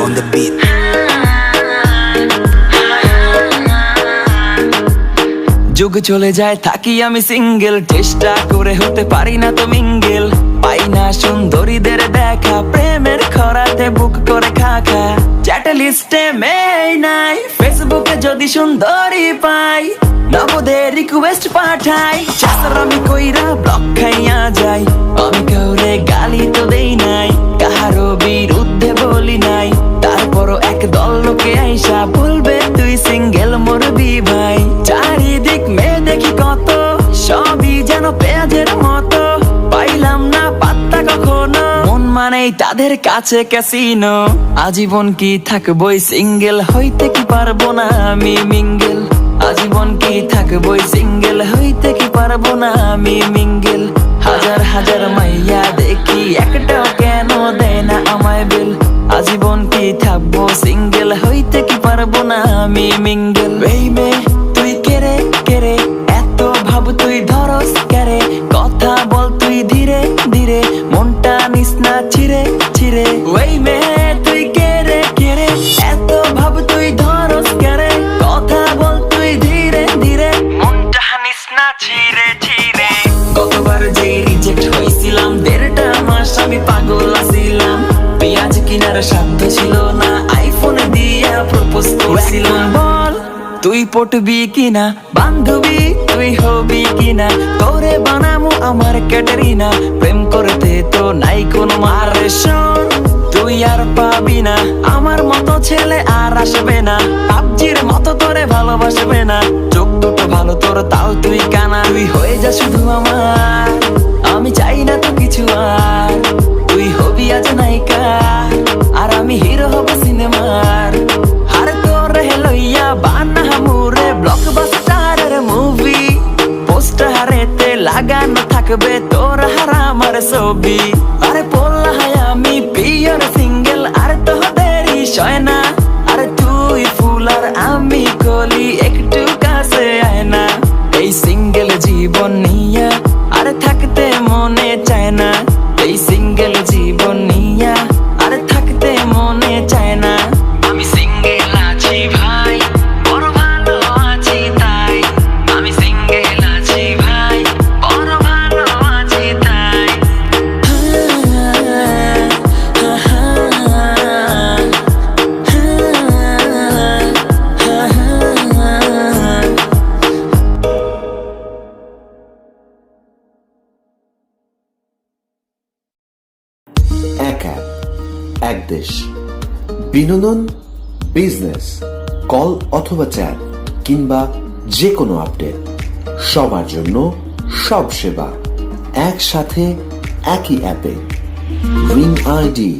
on the beat. যুগ চলে যায় থাকি আমি সিঙ্গেল, চেষ্টা করে হতে পারি না তো মিঙ্গেল। পাই না সুন্দরীদের দেখা, প্রেমের খরাতে বুক করে খাখা। চ্যাট লিস্টে মেই নাই, ফেসবুকে যদি সুন্দরী পাই নবদের রিকোয়েস্ট পাঠাই। চাষরামি কইরা ব্লক খাইয়া যাই, আমি কাউরে গালি তো দেই নাই, কাহারো বিরুদ্ধে বলি নাই। তারপরও এক দল লোকে আইসা বলবে তুই সিঙ্গেল মরবি ভাই। চারিদিক মেয়ে দেখি কত, সবই যেন পেঁয়াজের মতো, পাইলাম না পাত্তা কখনো। মন মানেই তাদের কাছে ক্যাসিনো, আজীবন কি থাকবই সিঙ্গেল, হইতে কি পারবো না আমি মিঙ্গেল। আজীবন কি থাকবই সিঙ্গেল, হইতে কি পারবো না আমি মিঙ্গেল। হাজার হাজার মাইয়া দেখি, একটাও কেন দেয় না আমায় বেল। আজীবন কি থাকবো সিঙ্গেল, হইতে কি পারবো না আমি মিঙ্গেল। এই মেয়ে তুই কেরে কেরে, এত ভাব তুই ধরস কেরে, কথা বল তুই ধীরে ধীরে, মনটা নিস না ছিড়ে ছিড়ে। ওই মেয়ে তুই কেরে কেরে, এত ভাব তুই ধরস কেরে, কথা বল তুই ধীরে ধীরে, মনটা নিস না ছিড়ে ছিড়ে। গতবার যে রিজেক্ট হয়েছিলাম, 1.5 মাস আমি পাগল আছিলাম। পেঁয়াজ কিনার সাধ্য ছিল না, আইফোন দিয়া প্রপোজ করছিলাম। বল তুই পটবি কিনা, বান্ধবী তুই হবি কিনা, তোরে বানামু আমার ক্যাটারিনা। প্রেম করতে তো নাই কোন মারে, শোন তুই আর পাবি না, আমার মতো ছেলে আর আসবে না। পাবজির মতো তোরে ভালোবাসবে না, চোখ দুটো ভালো তোর তাও তুই কানা। তুই হয়ে যা শুধু আমার, আমি চাই না তো কিছু আর। তুই হবি আজ নায়িকা, আর আমি হিরো হব সিনেমার। আর তোর লইয়া বানা মুরে ব্লকবাস্টারের মুভি, পোস্টারেতে লাগানো থাকবে তোর হার আমার ছবি। আরে বললা আমি পিওর সিঙ্গেল, আর তোদেরই সয় না। আরে তুই ফুল আর আমি কলি, একটু কাছে আয় না। এই সিঙ্গেল জীবন নিয়া আর থাকতে মনে চায় না, এই সিঙ্গেল জীবন নিয়া আর থাকতে মনে চায় না। আমি সিঙ্গেল আছি ভাই, বড় ভালো আছি তাই। আমি সিঙ্গেল আছি ভাই, বড় ভালো আছি তাই। এক অ্যাপ, এক দেশ। বিনোদন, বিজনেস, কল অথবা চ্যাট কিংবা যে কোনো আপডেট, সবার জন্য সব সেবা একসাথে একই অ্যাপে। Ring ID.